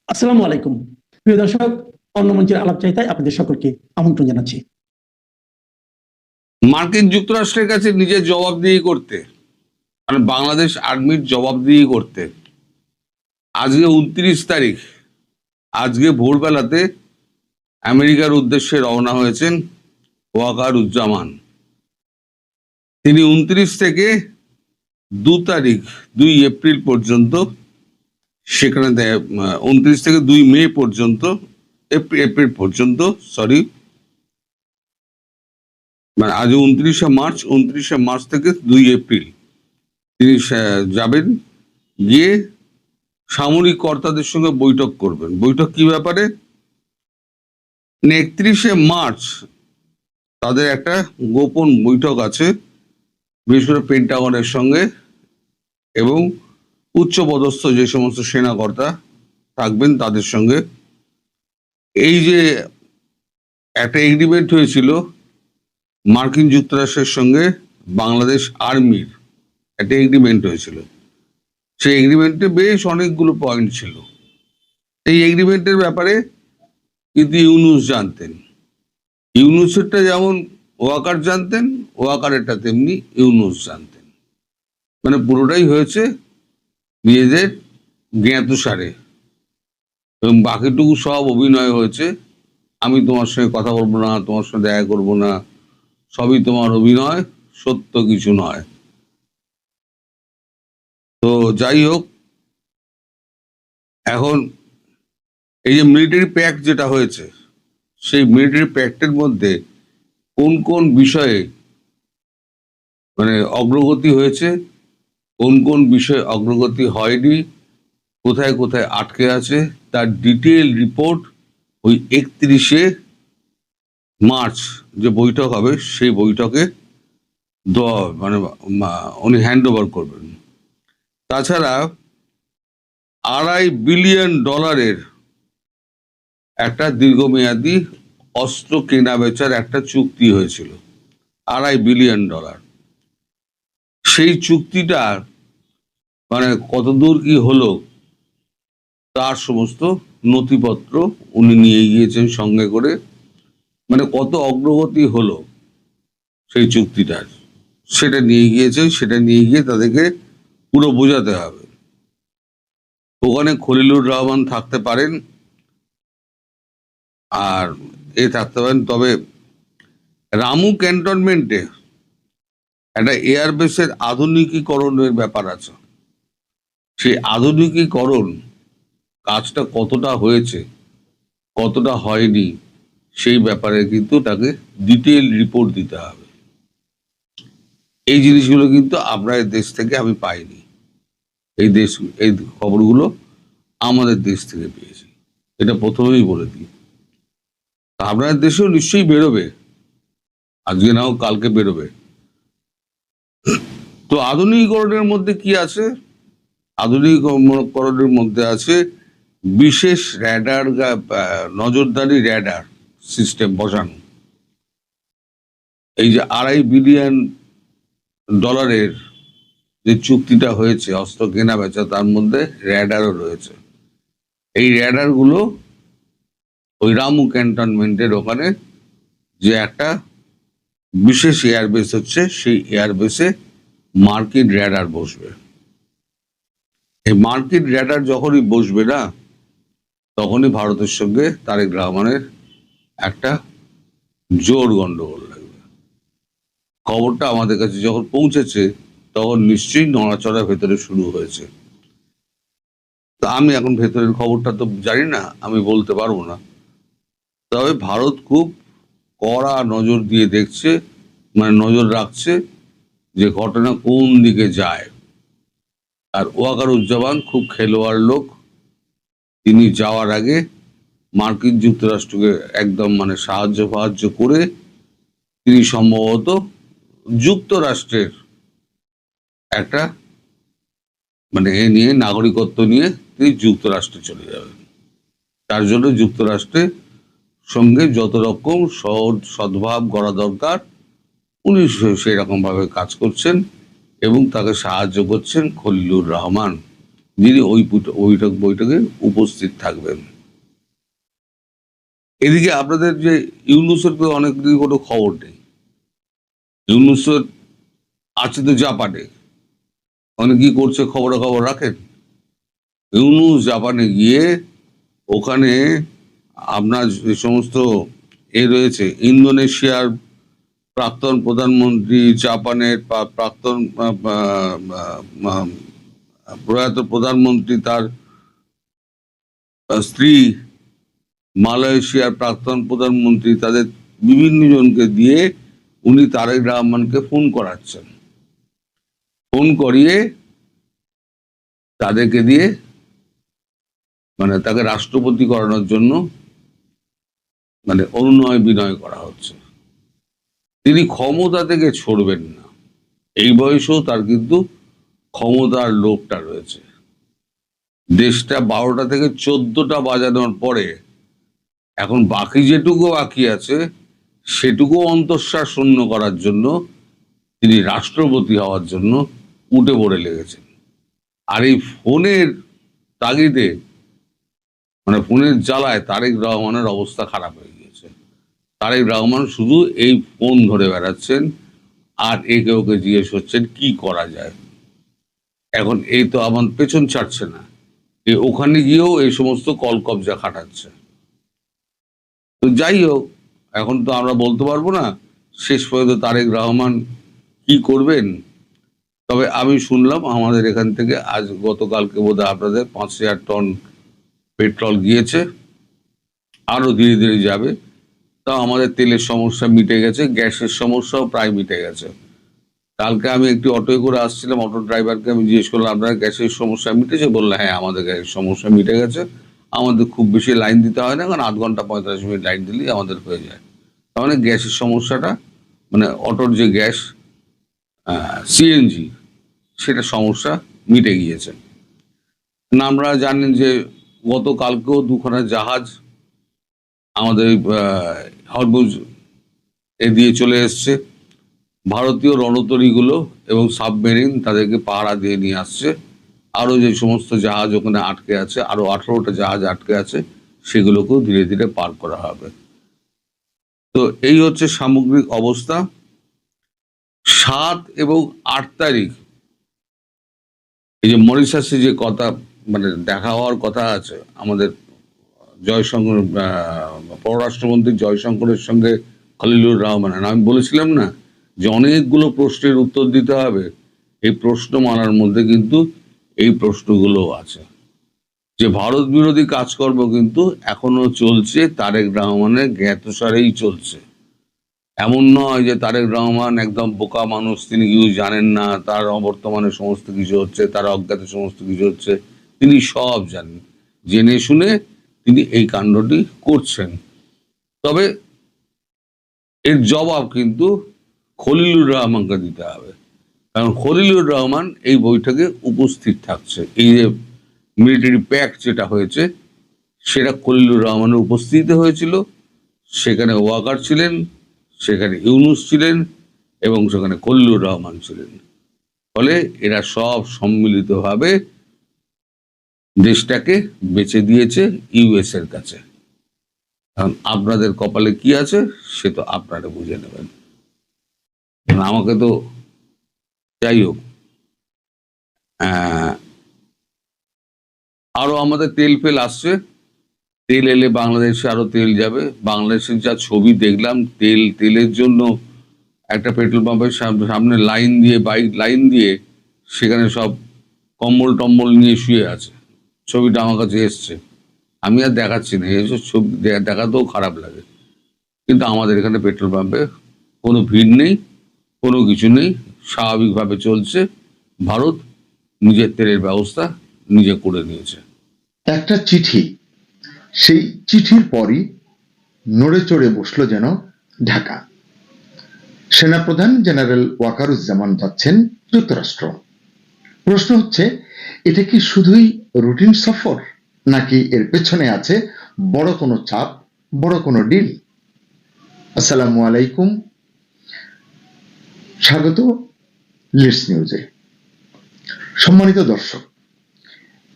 আসসালামু আলাইকুম। প্রিয় দর্শক, অন্য মঞ্চের আলাপচারিতায় আপনাদের সকলকে আমন্ত্রণ জানাচ্ছি। মার্কিন যুক্তরাষ্ট্রের কাছে নিজের জবাবদিহি করতে, মানে বাংলাদেশ আর্মির জবাবদিহি করতে আজকে 29 তারিখ, আজকে ভোরবেলাতে আমেরিকার উদ্দেশ্যে রওনা হয়েছেন ওয়াকারুজ্জামান। তিনি 29 থেকে 2 তারিখ 2 এপ্রিল পর্যন্ত সেখানে 29 থেকে 2 মে পর্যন্ত এপ্রিল পর্যন্ত মানে আজ 29শে মার্চ থেকে 2 এপ্রিল তিনি যাবেন, গিয়ে সামরিক কর্তাদের সঙ্গে বৈঠক করবেন। বৈঠক কি ব্যাপারে? 31শে মার্চ তাদের একটা গোপন বৈঠক আছে, বিশেষ করে পেন্টাগনের সঙ্গে, এবং উচ্চপদস্থ যে সমস্ত সেনাকর্তা থাকবেন তাদের সঙ্গে। এই যে একটা এগ্রিমেন্ট হয়েছিল মার্কিন যুক্তরাষ্ট্রের সঙ্গে বাংলাদেশ আর্মির, একটা এগ্রিমেন্ট হয়েছিল। সেই এগ্রিমেন্টে বেশ অনেকগুলো পয়েন্ট ছিল। এই এগ্রিমেন্টের ব্যাপারে কিন্তু ইউনূস জানতেন। ইউনূসেরটা যেমন ওয়াকার জানতেন, ওয়াকারেরটা তেমনি ইউনূস জানতেন। মানে পুরোটাই হয়েছে নিজেদের জ্ঞাতসারে, এবং বাকিটুকু সব অভিনয় হয়েছে। আমি তোমার সঙ্গে কথা বলবো না, তোমার সঙ্গে দেখা করবো না, সবই তোমার অভিনয়, সত্য কিছু নয়। তো যাই হোক, এখন এই যে মিলিটারি প্যাক্ট যেটা হয়েছে, সেই মিলিটারি প্যাক্টের মধ্যে কোন কোন বিষয়ে মানে অগ্রগতি হয়েছে, কোন কোন বিষয়ে অগ্রগতি হয়নি, কোথায় কোথায় আটকে আছে, তার ডিটেল রিপোর্ট ওই 31শে মার্চ যে বৈঠক হবে সেই বৈঠকে দেওয়া, মানে উনি হ্যান্ড ওভার করবেন। তাছাড়া $2.5 বিলিয়ন একটা দীর্ঘমেয়াদী অস্ত্র কেনা বেচার একটা চুক্তি হয়েছিল, $2.5 বিলিয়ন। সেই চুক্তিটা মানে কতদূর কি হলো তার সমস্ত নথিপত্র উনি নিয়ে গিয়েছেন সঙ্গে করে। মানে কত অগ্রগতি হলো সেই চুক্তিটার, সেটা নিয়ে গিয়েছেন। সেটা নিয়ে গিয়ে তাদেরকে পুরো বোঝাতে হবে। ওখানে খলিলুর রহমান থাকতে পারেন, আর থাকতে পারেন। তবে রামু ক্যান্টনমেন্টে একটা এয়ারবেসের আধুনিকীকরণের ব্যাপার আছে। সেই আধুনিকীকরণ কাজটা কতটা হয়েছে, কতটা হয়নি, সেই ব্যাপারে কিন্তু তাকে ডিটেল রিপোর্ট দিতে হবে। এই জিনিসগুলো কিন্তু আপনার দেশ থেকে আমি পাইনি। এই খবরগুলো আমাদের দেশ থেকে পেয়েছি, এটা প্রথমেই বলে দিই। আপনার দেশেও নিশ্চয়ই বেরোবে, আজকে নাও কালকে বেরোবে। তো আধুনিকীকরণের মধ্যে কি আছে? আধুনিকীকরণের মধ্যে আছে বিশেষ র্যাডার, নজরদারি র্যাডার সিস্টেম বসানো। এই যে $2.5 বিলিয়ন যে চুক্তিটা হয়েছে অস্ত্র কেনা বেচা, তার মধ্যে র্যাডারও রয়েছে। এই র্যাডারগুলো ওই রামু ক্যান্টনমেন্টের ওখানে যে একটা বিশেষ এয়ারবেস হচ্ছে, সেই এয়ারবেসে মার্কিন র্যাডার বসবে। এই মার্কিন র্যাডার যখনই বসবে না, তখনই ভারতের সঙ্গে তারেক রহমানের একটা জোর গন্ডগোল লাগবে। খবরটা আমাদের কাছে যখন পৌঁছেছে তখন নিশ্চয়ই নড়াচড়া ভেতরে শুরু হয়েছে। তা আমি এখন ভেতরের খবরটা তো জানি না, আমি বলতে পারবো না। তবে ভারত খুব কড়া নজর দিয়ে দেখছে, মানে নজর রাখছে যে ঘটনা কোন দিকে যায়। আর ওয়াকারুজ্জামান খুব খেলোয়াড় লোক। তিনি যাওয়ার আগে মার্কিন যুক্তরাষ্ট্রকে একদম মানে সাহায্য করে তিনি সম্ভবত যুক্তরাষ্ট্রের একটা মানে এ নিয়ে নাগরিকত্ব নিয়ে তিনি যুক্তরাষ্ট্রে চলে যাবেন। তার জন্য যুক্তরাষ্ট্রের সঙ্গে যত রকম সদ্ভাব করা দরকার উনি সেই রকম ভাবে কাজ করছেন, এবং তাকে সাহায্য করছেন খলিলুর রহমান, যিনি ওই বৈঠকে উপস্থিত থাকবেন। এদিকে আপনাদের যে ইউনূসের তো অনেকদিন কোনো খবর নেই। ইউনূসের আছে তো জাপানে, মানে কি করছে খবর রাখেন? ইউনূস জাপানে গিয়ে ওখানে আপনার যে সমস্ত রয়েছে, ইন্দোনেশিয়ার প্রাক্তন প্রধানমন্ত্রী, জাপানের প্রাক্তন প্রয়াত প্রধানমন্ত্রী, তার স্ত্রী, মালয়েশিয়ার প্রাক্তন প্রধানমন্ত্রী, তাদের বিভিন্ন জনকে দিয়ে উনি তারেক রহমানকে ফোন করাচ্ছেন। ফোন করিয়ে তাদেরকে দিয়ে মানে তাকে রাষ্ট্রপতি করানোর জন্য মানে অনুনয় বিনয় করা হচ্ছে। তিনি ক্ষমতা থেকে ছড়বেন না, এই বয়সেও তার কিন্তু ক্ষমতার লোভটা রয়েছে। দেশটা 12টা থেকে 14টা বাজানোর পরে এখন বাকি যেটুকু বাকি আছে সেটুকু অন্তঃশ্বাস শূন্য করার জন্য তিনি রাষ্ট্রপতি হওয়ার জন্য উঠে পড়ে লেগেছেন। আর এই ফোনের তাগিদে, মানে ফোনের জ্বালায় তারেক রহমানের অবস্থা খারাপ হয়ে গিয়েছে। তারেক রহমান শুধু এই ফোন ধরে বেড়াচ্ছেন আর একে ওকে জিজ্ঞেস হচ্ছেন কি করা যায়। এখন এই তো আমার পেছন ছাড়ছে না, ওখানে গিয়েও এই সমস্ত কল কবজা খাটাচ্ছে। তো যাই হোক, এখন তো আমরা বলতে পারবো না শেষ পর্যন্ত তারেক রহমান কি করবেন। তবে আমি শুনলাম আমাদের এখান থেকে আজ গতকালকে বোধহয় আপনাদের 5,000 টন পেট্রোল গিয়েছে, আরো ধীরে ধীরে যাবে। তাও আমাদের তেলের সমস্যা মিটে গেছে, গ্যাসের সমস্যাও প্রায় মিটে গেছে। কালকে আমি একটি অটোয় করে আসছিলাম, অটো ড্রাইভারকে আমি জিজ্ঞেস করলাম আপনার গ্যাসের সমস্যা মিটেছে? বললো হ্যাঁ আমাদের গ্যাসের সমস্যা মিটে গেছে, আমাদের খুব বেশি লাইন দিতে হয় না, কারণ 8 ঘন্টা 45 মিনিট লাইন দিলেই আমাদের হয়ে যায়। তার মানে গ্যাসের সমস্যাটা, মানে অটোর যে গ্যাস সিএনজি, সেটা সমস্যা মিটে গিয়েছে। না, আমরা জানেন যে গতকালকেও 2খানা জাহাজ আমাদের হরমুজ দিয়ে চলে এসছে। ভারতীয় রণতরীগুলো এবং সাবমেরিন তাদেরকে পাহারা দিয়ে নিয়ে আসছে। আরো যে সমস্ত জাহাজ ওখানে আটকে আছে, আরো 18টা জাহাজ আটকে আছে, সেগুলোকেও ধীরে ধীরে পার করা হবে। তো এই হচ্ছে সামগ্রিক অবস্থা। 7 এবং 8 তারিখ এই যে মরিশাসে যে কথা, মানে দেখা হওয়ার কথা আছে আমাদের জয়শঙ্কর, পররাষ্ট্রমন্ত্রী জয়শঙ্করের সঙ্গে খলিলুর রহমানের, আমি বলেছিলাম না যে অনেকগুলো প্রশ্নের উত্তর দিতে হবে। এই প্রশ্নমালার মধ্যে কিন্তু এই প্রশ্নগুলো আছে যে ভারত বিরোধী কাজকর্ম কিন্তু এখনো চলছে, তারেক রহমানের জ্ঞাতসারেই চলছে। এমন নয় যে তারেক রহমান একদম বোকা মানুষ, তিনি কিছু জানেন না, তার অবর্তমানে সমস্ত কিছু হচ্ছে, তার অজ্ঞাতে সমস্ত কিছু হচ্ছে। তিনি সব জানেন, জেনে শুনে তিনি এই কাণ্ডটি করছেন। তবে এর জবাব কিন্তু খলিলুর রহমানকে দিতে হবে, কারণ খলিলুর রহমান এই বৈঠকে উপস্থিত থাকছে। এই যে মিলিটারি প্যাক্ট যেটা হয়েছে সেটা খলিলুর রহমানের উপস্থিতিতে হয়েছিল। সেখানে ওয়াকার ছিলেন, সেখানে ইউনূস ছিলেন এবং সেখানে খলিলুর রহমান ছিলেন। ফলে এরা সব সম্মিলিতভাবে দেশটাকে বেচে দিয়েছে ইউএস এর কাছে। কারণ আপনাদের কপালে কি আছে সে তো আপনারা বুঝে নেবেন। আমাকে তো, যাই হোক, আরো আমাদের তেল ফেল আসছে, তেল এলে বাংলাদেশে আরো তেল যাবে। বাংলাদেশের যা ছবি দেখলাম, তেলের জন্য একটা পেট্রোল পাম্পের সামনে লাইন দিয়ে, বাইক লাইন দিয়ে, সেখানে সব কম্বল টম্বল নিয়ে শুয়ে আছে। ছবিটা আমার কাছে এসছে, আমি আর দেখাচ্ছি না, এসব ছবি দেখাতেও খারাপ লাগে। কিন্তু আমাদের এখানে পেট্রোল পাম্পে কোনো ভিড় নেই, কোনো কিছু নেই, স্বাভাবিকভাবে চলছে। ভারত নিজের তেলের ব্যবস্থা নিজে করে নিয়েছে। একটা চিঠি, সেই চিঠির পরই নড়ে চড়ে বসলো যেন ঢাকা। সেনাপ্রধান জেনারেল ওয়াকারুজ্জামান যাচ্ছেন যুক্তরাষ্ট্র। প্রশ্ন হচ্ছে, এটা কি শুধুই রুটিন সফর, নাকি এর পেছনে আছে বড় কোনো চাপ, বড় কোনো ডিল? আসসালামু আলাইকুম, স্বাগত লিডস নিউজে। সম্মানিত দর্শক,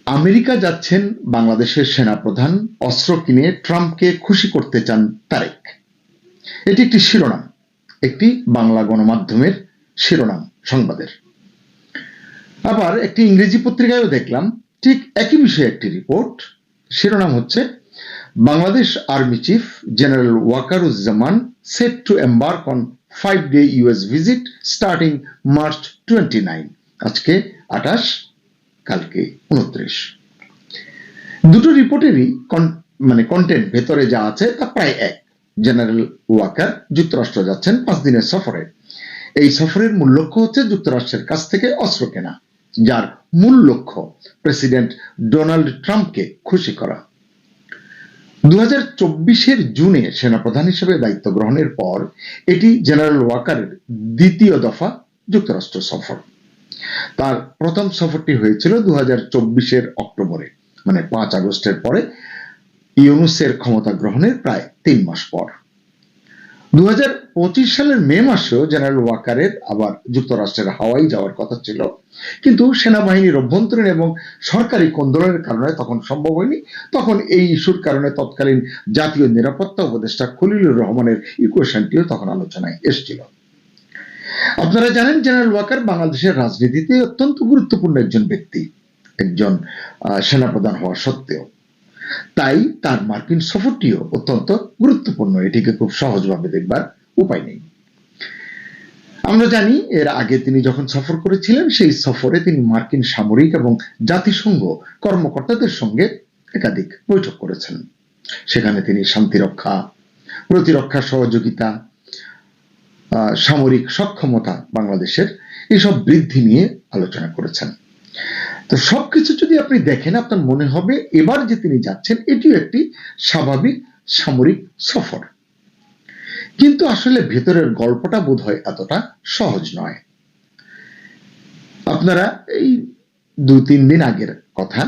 আমেরিকা যাচ্ছেন বাংলাদেশের সেনাপ্রধান, অস্ত্র কিনে ট্রাম্পকে খুশি করতে চান তারেক। এটি একটি শিরোনাম, একটি বাংলা গণমাধ্যমের শিরোনাম সংবাদের। আবার একটি ইংরেজি পত্রিকায়ও দেখলাম ঠিক একই বিষয়ে একটি রিপোর্ট, শিরোনাম হচ্ছে Bangladesh army chief general Wakeruzzaman set to embark on 5-day US visit starting March 29, আজকে 28, কালকে 29। দুটো রিপোর্টেরই কন্টেন্ট ভেতরে যা আছে তা প্রায় এক। জেনারেল ওয়াকার যুক্তরাষ্ট্র যাচ্ছেন 5 দিনের সফরে। এই সফরের মূল লক্ষ্য হচ্ছে যুক্তরাষ্ট্রের কাছ থেকে অস্ত্র কেনা, যার মূল লক্ষ্য প্রেসিডেন্ট ডোনাল্ড ট্রাম্পকে খুশি করা। 2024-এর জুনে সেনাপ্রধান হিসেবে দায়িত্ব গ্রহণের পর এটি জেনারেল ওয়াকারের দ্বিতীয় দফা যুক্তরাষ্ট্র সফর। তার প্রথম সফরটি হয়েছিল 2024-এর অক্টোবরে, মানে 5 আগস্টের পরে, ইউনূসের ক্ষমতা গ্রহণের প্রায় 3 মাস পর। 2025 সালের মে মাসেও জেনারেল ওয়াকারের আবার যুক্তরাষ্ট্রের হাওয়াই যাওয়ার কথা ছিল, কিন্তু সেনাবাহিনীর অভ্যন্তরীণ এবং সরকারি কোন্দলের কারণে তখন সম্ভব হয়নি। তখন এই ইস্যুর কারণে তৎকালীন জাতীয় নিরাপত্তা উপদেষ্টা খলিলুর রহমানের ইকুয়েশনটিও তখন আলোচনায় এসেছিল। আপনারা জানেন জেনারেল ওয়াকার বাংলাদেশের রাজনীতিতে অত্যন্ত গুরুত্বপূর্ণ একজন ব্যক্তি, একজন সেনাপ্রধান হওয়া সত্ত্বেও। তাই তার মার্কিন সফরটিও অত্যন্ত গুরুত্বপূর্ণ, এটিকে খুব সহজভাবে দেখবার উপায় নেই। আমরা জানি এর আগে তিনি যখন সফর করেছিলেন সেই সফরে তিনি মার্কিন সামরিক এবং জাতিসংঘ কর্মকর্তাদের সঙ্গে একাধিক বৈঠক করেছেন। সেখানে তিনি শান্তিরক্ষা, প্রতিরক্ষা সহযোগিতা, সামরিক সক্ষমতা বাংলাদেশের এইসব বৃদ্ধি নিয়ে আলোচনা করেছেন। তো সবকিছু যদি আপনি দেখেন আপনার মনে হবে এবার যে তিনি যাচ্ছেন এটিও একটি স্বাভাবিক সামরিক সফর। কিন্তু আসলে ভেতরের গল্পটা বোধহয় এতটা সহজ নয়। আপনারা এই 2-3 দিন আগের কথা,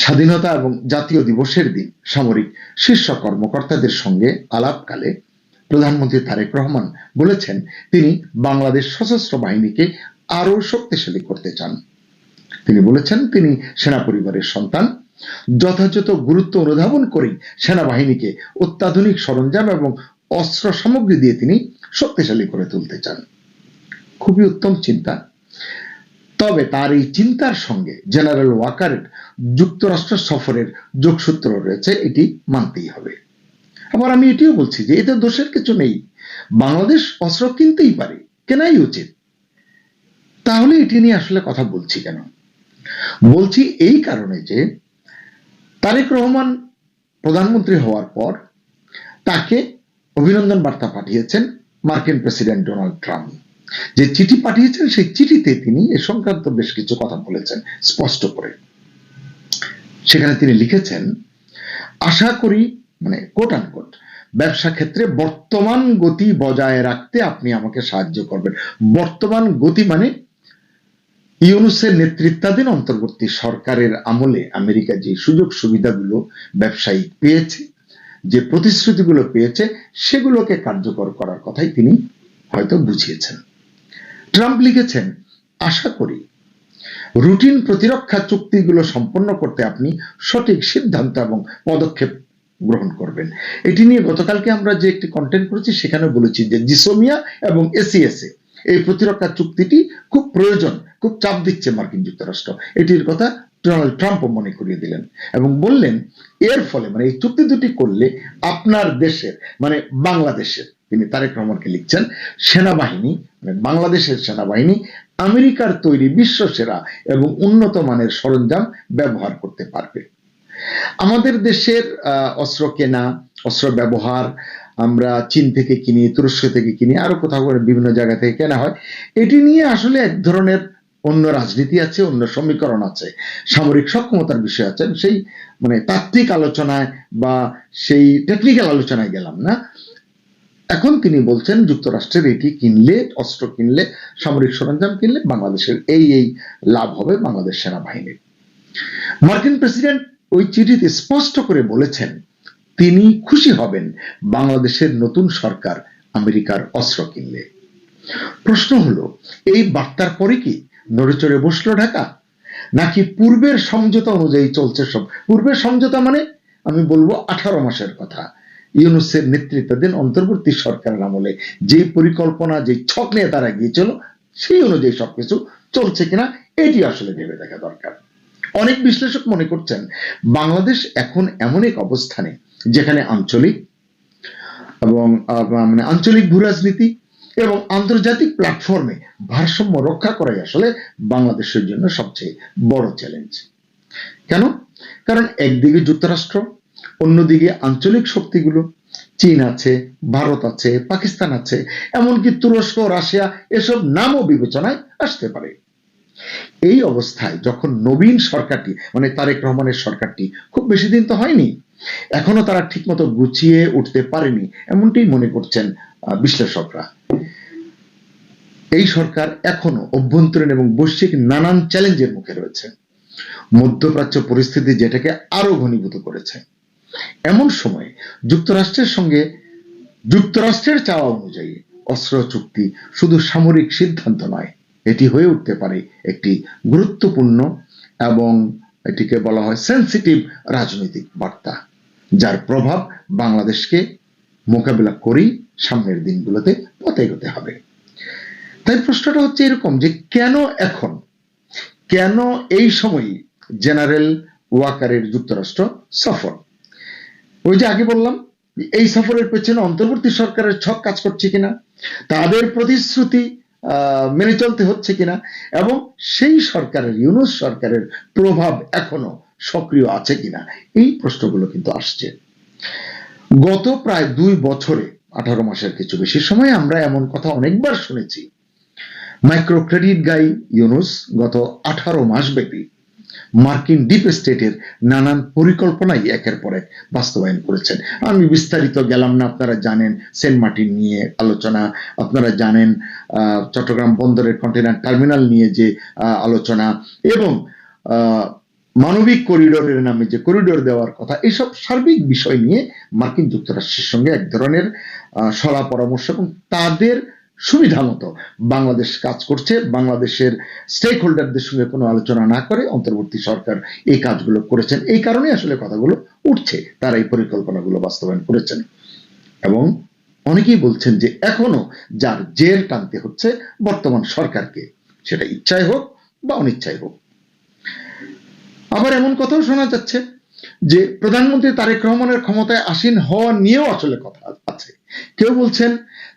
স্বাধীনতা এবং জাতীয় দিবসের দিন সামরিক শীর্ষ কর্মকর্তাদের সঙ্গে আলাপকালে প্রধানমন্ত্রী তারেক রহমান বলেছেন তিনি বাংলাদেশ সশস্ত্র বাহিনীকে আরো শক্তিশালী করতে চান। তিনি বলেছেন তিনি সেনা পরিবারের সন্তান, যথাযথ গুরুত্ব অনুধাবন করেই সেনাবাহিনীকে অত্যাধুনিক সরঞ্জাম এবং অস্ত্র সামগ্রী দিয়ে তিনি শক্তিশালী করে তুলতে চান। খুবই উত্তম চিন্তা। তবে তার এই চিন্তার সঙ্গে জেনারেল ওয়াকারের যুক্তরাষ্ট্র সফরের যোগসূত্র রয়েছে, এটি মানতেই হবে। আবার আমি এটিও বলছি যে এতে দোষের কিছু নেই, বাংলাদেশ অস্ত্র কিনতেই পারে, কেনাই উচিত। তাহলে এটি নিয়ে আসলে কথা বলছি কেন? বলছি এই কারণে যে তারেক রহমান প্রধানমন্ত্রী হওয়ার পর তাকে অভিনন্দন বার্তা পাঠিয়েছেন মার্কিন প্রেসিডেন্ট ডোনাল্ড ট্রাম্প। যে চিঠি পাঠিয়েছেন সেই চিঠিতে তিনি এ সংক্রান্ত বেশ কিছু কথা বলেছেন স্পষ্ট করে। সেখানে তিনি লিখেছেন, আশা করি, মানে কোট আনকোট, ব্যবসা ক্ষেত্রে বর্তমান গতি বজায় রাখতে আপনি আমাকে সাহায্য করবেন। বর্তমান গতি মানে ইউনূসের নেতৃত্বাধীন অন্তর্বর্তী সরকারের আমলে আমেরিকা যে সুযোগ সুবিধাগুলো ব্যবসায়িক পেয়েছে, যে প্রতিশ্রুতিগুলো পেয়েছে, সেগুলোকে কার্যকর করার কথাই তিনি হয়তো বুঝিয়েছেন। ট্রাম্প লিখেছেন, আশা করি রুটিন প্রতিরক্ষা চুক্তিগুলো সম্পন্ন করতে আপনি সঠিক সিদ্ধান্ত এবং পদক্ষেপ গ্রহণ করবেন। এটি নিয়ে গতকালকে আমরা যে একটি কন্টেন্ট করেছি সেখানে বলেছি যে জিসোমিয়া এবং এসিএসএ এই প্রতিরক্ষা চুক্তিটি খুব প্রয়োজন, খুব চাপ দিচ্ছে মার্কিন যুক্তরাষ্ট্র। এটির কথা ডোনাল্ড ট্রাম্পও মনে করিয়ে দিলেন এবং বললেন এর ফলে, মানে এই চুক্তি দুটি করলে আপনার দেশের, মানে বাংলাদেশের, তিনি তারেক রহমানকে লিখছেন, সেনাবাহিনী, মানে বাংলাদেশের সেনাবাহিনী আমেরিকার তৈরি বিশ্বসেরা এবং উন্নত মানের সরঞ্জাম ব্যবহার করতে পারবে। আমাদের দেশের অস্ত্র কেনা, অস্ত্র ব্যবহার আমরা চীন থেকে কিনি, তুরস্ক থেকে কিনি, আরো কোথাও বিভিন্ন জায়গা থেকে কেনা হয়। এটি নিয়ে আসলে এক ধরনের অন্য রাজনীতি আছে, অন্য সমীকরণ আছে, সামরিক সক্ষমতার বিষয় আছে। সেই মানে তাত্ত্বিক আলোচনায় বা সেই টেকনিক্যাল আলোচনায় গেলাম না। এখন তিনি বলছেন যুক্তরাষ্ট্রের এটি কিনলে, অস্ত্র কিনলে, সামরিক সরঞ্জাম কিনলে বাংলাদেশের এই লাভ হবে বাংলাদেশ সেনাবাহিনীর। মার্কিন প্রেসিডেন্ট ওই চিঠিতে স্পষ্ট করে বলেছেন তিনি খুশি হবেন বাংলাদেশের নতুন সরকার আমেরিকার অস্ত্র কিনলে। প্রশ্ন হলো এই বার্তার পরে কি নড়েচড়ে বসলো ঢাকা, নাকি পূর্বের সমঝোতা অনুযায়ী চলছে সব? পূর্বের সমঝোতা মানে আমি বলবো 18 মাসের কথা, ইউনূসের নেতৃত্বাধীন অন্তর্বর্তী সরকারের আমলে যে পরিকল্পনা, যে ছক নিয়ে তারা গিয়েছিল, সেই অনুযায়ী সবকিছু চলছে কিনা এটি আসলে ভেবে দেখা দরকার। অনেক বিশ্লেষক মনে করছেন বাংলাদেশ এখন এমন এক অবস্থানে যেখানে আঞ্চলিক এবং মানে আঞ্চলিক ভূরাজনীতি এবং আন্তর্জাতিক প্ল্যাটফর্মে ভারসাম্য রক্ষা করাই আসলে বাংলাদেশের জন্য সবচেয়ে বড় চ্যালেঞ্জ। কেন? কারণ একদিকে যুক্তরাষ্ট্র, অন্যদিকে আঞ্চলিক শক্তিগুলো, চীন আছে, ভারত আছে, পাকিস্তান আছে, এমনকি তুরস্ক, রাশিয়া, এসব নামও বিবেচনায় আসতে পারে। এই অবস্থায় যখন নবীন সরকারটি মানে তারেক রহমানের সরকারটি খুব বেশি দিন তো হয়নি, এখনো তারা ঠিকমতো গুছিয়ে উঠতে পারেনি, এমনটাই মনে করছেন বিশ্লেষকরা। এই সরকার এখনো অভ্যন্তরীণ এবং বৈশ্বিক নানান চ্যালেঞ্জের মুখে রয়েছে। মধ্যপ্রাচ্য পরিস্থিতি যেটাকে আরো ঘনীভূত করেছে। এমন সময় যুক্তরাষ্ট্রের সঙ্গে যুক্তরাষ্ট্রের চাওয়া অনুযায়ী অস্ত্র চুক্তি শুধু সামরিক সিদ্ধান্ত নয়, এটি হয়ে উঠতে পারে একটি গুরুত্বপূর্ণ এবং এটিকে বলা হয় সেন্সিটিভ রাজনৈতিক বার্তা, যার প্রভাব বাংলাদেশকে মোকাবিলা করেই সামনের দিনগুলোতে পথে এগোতে হবে। তাই প্রশ্নটা হচ্ছে এরকম যে কেন এই সময় জেনারেল ওয়াকারের যুক্তরাষ্ট্র সফর? ওই যে আগে বললাম, এই সফরের পেছনে অন্তর্বর্তী সরকারের ছক কাজ করছে কিনা, তাদের প্রতিশ্রুতি মেনে চলতে হচ্ছে কিনা, এবং সেই সরকারের, ইউনূস সরকারের প্রভাব এখনো সক্রিয় আছে কিনা, এই প্রশ্নগুলো কিন্তু আসছে। গত প্রায় 2 বছরে 18 মাসের কিছু বেশি সময় আমরা এমন কথা অনেকবার শুনেছি। মাইক্রো ক্রেডিট গাই ইউনূস গত 18 মাস ব্যাপী মার্কিন ডিপ স্টেটের নানান পরিকল্পনাই একের পর এক বাস্তবায়ন করেছেন। আমি বিস্তারিত গেলাম না, আপনারা জানেন সেন্ট মার্টিন নিয়ে আলোচনা, আপনারা জানেন চট্টগ্রাম বন্দরের কন্টেইনার টার্মিনাল নিয়ে যে আলোচনা, এবং মানবিক করিডোরের নামে যে করিডোর দেওয়ার কথা, এসব সার্বিক বিষয় নিয়ে মার্কিন যুক্তরাষ্ট্রের সঙ্গে এক ধরনের সলা পরামর্শ এবং তাদের সুবিধা মতো বাংলাদেশ কাজ করছে। বাংলাদেশের স্টেক হোল্ডারদের সঙ্গে কোনো আলোচনা না করে অন্তর্বর্তী সরকার এই কাজগুলো করেছেন। এই কারণে আসলে কথাগুলো উঠছে, তারা এই পরিকল্পনাগুলো বাস্তবায়ন করেছেন। এবং অনেকেই বলছেন যে এখনো যার জের টানতে হচ্ছে বর্তমান সরকারকে, সেটা ইচ্ছায় হোক বা অনিচ্ছায় হোক। আবার এমন কথাও শোনা যাচ্ছে যে প্রধানমন্ত্রী তারেক রহমানের ক্ষমতায় আসীন হওয়া নিয়েও আসলে কথা আছে। কেউ বলছেন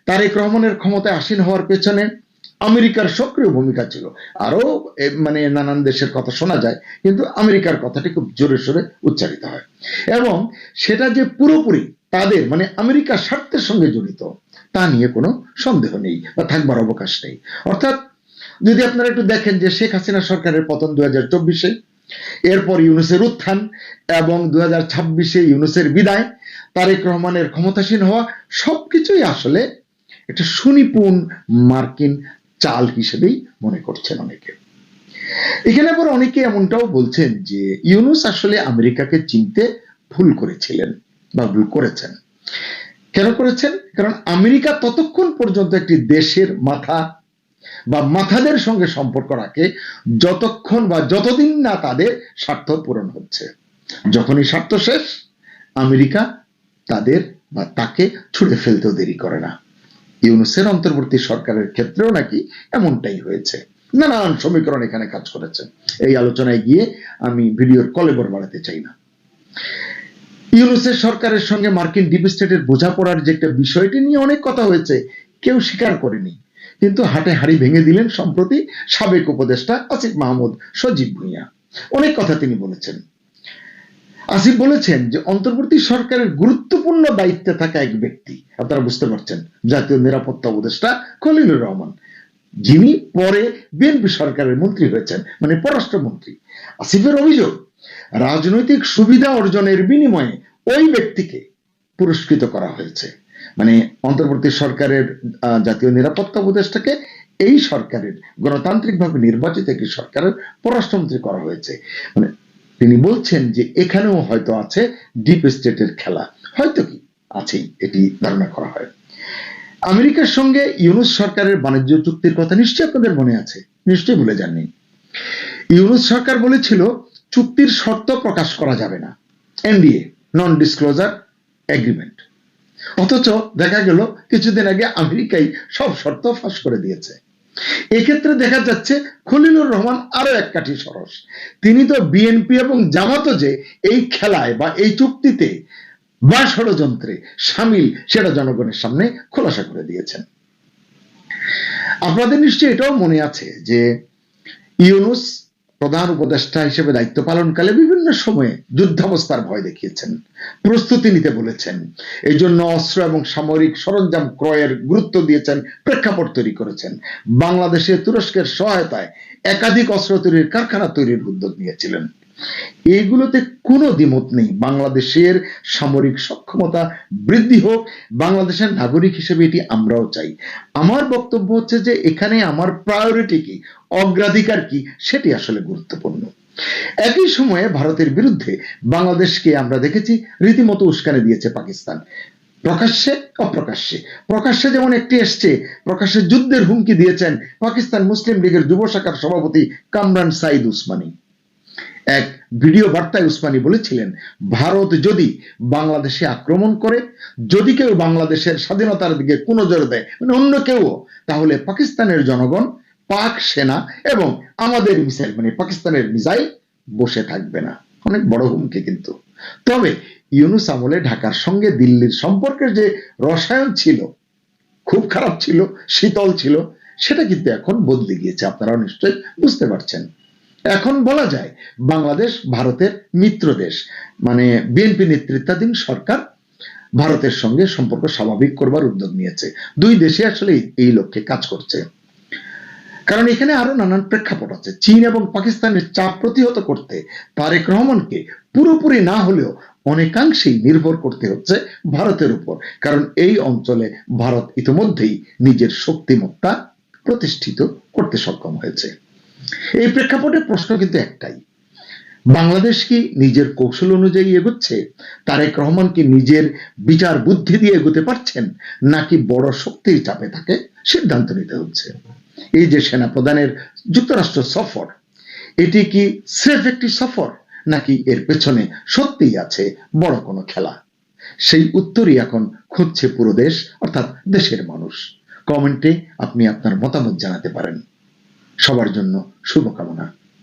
তারেক রহমানের ক্ষমতায় আসীন হওয়ার পেছনে আমেরিকার সক্রিয় ভূমিকা ছিল, আরো মানে নানান দেশের কথা শোনা যায়, কিন্তু আমেরিকার কথাটি খুব জোরে সোরে উচ্চারিত হয়, এবং সেটা যে পুরোপুরি তাদের মানে আমেরিকার স্বার্থের সঙ্গে জড়িত তা নিয়ে কোনো সন্দেহ নেই বা থাকবার অবকাশ নেই। অর্থাৎ যদি আপনারা একটু দেখেন যে শেখ হাসিনা সরকারের পতন 2024-এ, এরপর ইউনূসের উত্থান, এবং 2026-এ ইউনূসের বিদায়, তারেক রহমানের ক্ষমতাসীন হওয়া, সবকিছুই আসলে একটা সুনিপুণ মার্কিন চাল হিসেবেই মনে করছেন অনেকে। এখানে আবার অনেকে এমনটাও বলছেন যে ইউনূস আসলে আমেরিকাকে চিনতে ভুল করেছিলেন বা ভুল করেছেন। কেন করেছেন? কারণ আমেরিকা ততক্ষণ পর্যন্ত একটি দেশের মাথা বা মাথাদের সঙ্গে সম্পর্ক রাখে যতক্ষণ বা যতদিন না তাদের স্বার্থ পূরণ হচ্ছে। যখনই স্বার্থ শেষ, আমেরিকা তাদের বা তাকে ছুড়ে ফেলতেও দেরি করে না। ইউনূসের অন্তর্বর্তী সরকারের ক্ষেত্রেও নাকি এমনটাই হয়েছে। নানান সমীকরণ এখানে কাজ করেছে, এই আলোচনায় গিয়ে আমি ভিডিওর কলেবর বাড়াতে চাই না। ইউনূসের সরকারের সঙ্গে মার্কিন ডিপ স্টেটের বোঝাপড়ার যে একটা বিষয়টি নিয়ে অনেক কথা হয়েছে, কেউ স্বীকার করেনি, কিন্তু হাটে হাড়ি ভেঙে দিলেন সম্প্রতি সাবেক উপদেষ্টা আসিফ মাহমুদ সজীব ভুঁইয়া। অনেক কথা তিনি বলেছেন। আসিফ বলেছেন যে অন্তর্বর্তী সরকারের গুরুত্বপূর্ণ দায়িত্বে থাকা এক ব্যক্তি, আপনারা বুঝতে পারছেন, জাতীয় নিরাপত্তা উপদেষ্টা খলিলুর রহমান, যিনি পরে বিএনপি সরকারের মন্ত্রী হয়েছেন, মানে পররাষ্ট্রমন্ত্রী। আসিফের অভিযোগ, রাজনৈতিক সুবিধা অর্জনের বিনিময়ে ওই ব্যক্তিকে পুরস্কৃত করা হয়েছে। মানে অন্তর্বর্তী সরকারের জাতীয় নিরাপত্তা উপদেষ্টাকে এই সরকারের গণতান্ত্রিকভাবে নির্বাচিত একটি সরকারের পররাষ্ট্রমন্ত্রী করা হয়েছে। মানে তিনি বলছেন যে এখানেও হয়তো আছে ডিপ স্টেটের খেলা, হয়তো কি আছেই, এটি ধারণা করা হয়। আমেরিকার সঙ্গে ইউনূস সরকারের বাণিজ্য চুক্তির কথা নিশ্চয়ই আপনাদের মনে আছে, নিশ্চয়ই ভুলে যাননি। ইউনূস সরকার বলেছিল চুক্তির শর্ত প্রকাশ করা যাবে না, এনডিএ, নন ডিসক্লোজার এগ্রিমেন্ট। অথচ দেখা গেল কিছুদিন আগে আমেরিকাই সব শর্ত ফাঁস করে দিয়েছে। এক্ষেত্রে দেখা যাচ্ছে খলিলুর রহমান আরো এক কাঠি সরস। তিনি তো বিএনপি এবং জামাতও যে এই খেলায় বা এই চুক্তিতে বা ষড়যন্ত্রে সামিল সেটা জনগণের সামনে খোলাসা করে দিয়েছেন। আপনাদের নিশ্চয়ই এটাও মনে আছে যে ইউনূস প্রধান উপদেষ্টা হিসেবে দায়িত্ব পালনকালে বিভিন্ন সময়ে যুদ্ধাবস্থার ভয় দেখিয়েছেন, প্রস্তুতি নিতে বলেছেন। এই জন্য অস্ত্র এবং সামরিক সরঞ্জাম ক্রয়ের গুরুত্ব দিয়েছেন, প্রেক্ষাপট তৈরি করেছেন। বাংলাদেশে তুরস্কের সহায়তায় একাধিক অস্ত্র তৈরির কারখানা তৈরির উদ্যোগ নিয়েছিলেন। এইগুলোতে কোনো দ্বিমত নেই। বাংলাদেশের সামরিক সক্ষমতা বৃদ্ধি হোক, বাংলাদেশের নাগরিক হিসেবে এটি আমরাও চাই। আমার বক্তব্য হচ্ছে যে এখানে আমার প্রায়োরিটি কি, অগ্রাধিকার কি, সেটি আসলে গুরুত্বপূর্ণ। একই সময়ে ভারতের বিরুদ্ধে বাংলাদেশকে আমরা দেখেছি রীতিমতো উস্কানি দিয়েছে পাকিস্তান, প্রকাশ্যে অপ্রকাশ্যে। প্রকাশ্যে যেমন একটি এসছে, প্রকাশ্যে যুদ্ধের হুমকি দিয়েছেন পাকিস্তান মুসলিম লীগের যুব শাখার সভাপতি কামরান সাইদ উসমানী। এক ভিডিও বার্তায় উসমানী বলেছিলেন, ভারত যদি বাংলাদেশে আক্রমণ করে, যদি কেউ বাংলাদেশের স্বাধীনতার দিকে কোনো জোর দেয়, মানে অন্য কেউ, তাহলে পাকিস্তানের জনগণ, পাক সেনা এবং আমাদের মিসাইল, মানে পাকিস্তানের মিসাইল বসে থাকবে না। অনেক বড় হুমকি কিন্তু। তবে ইউনূস আমলে ঢাকার সঙ্গে দিল্লির সম্পর্কের যে রসায়ন ছিল, খুব খারাপ ছিল, শীতল ছিল, সেটা কিন্তু এখন বদলে গিয়েছে। আপনারা নিশ্চয়ই বুঝতে পারছেন। এখন বলা যায় বাংলাদেশ ভারতের মিত্র দেশ, মানে বিএনপি নেতৃত্বাধীন সরকার ভারতের সঙ্গে সম্পর্ক স্বাভাবিক করবার উদ্যোগ নিয়েছে। দুই দেশে আসলে এই লক্ষ্যে কাজ করছে। কারণ এখানে আরো নানান প্রেক্ষাপট আছে। চীন এবং পাকিস্তানের চাপ প্রতিহত করতে তারেক রহমানকে পুরোপুরি না হলেও অনেকাংশেই নির্ভর করতে হচ্ছে ভারতের উপর। কারণ এই অঞ্চলে ভারত ইতিমধ্যেই নিজের শক্তিমত্তা প্রতিষ্ঠিত করতে সক্ষম হয়েছে। এই প্রেক্ষাপটে প্রশ্ন কিন্তু একটাই, বাংলাদেশ কি নিজের কৌশল অনুযায়ী এগোচ্ছে? তারেক রহমান কি নিজের বিচার বুদ্ধি দিয়ে এগোতে পারছেন, নাকি বড় শক্তির চাপে তাকে সিদ্ধান্ত নিতে হচ্ছে? এই যে সেনা প্রধানের যুক্তরাষ্ট্র সফর, এটি কি স্রেফ একটি সফর, নাকি এর পেছনে সত্যিই আছে বড় কোনো খেলা? সেই উত্তরই এখন খুঁজছে পুরো দেশ, অর্থাৎ দেশের মানুষ। কমেন্টে আপনি আপনার মতামত জানাতে পারেন। সবার জন্য শুভকামনা।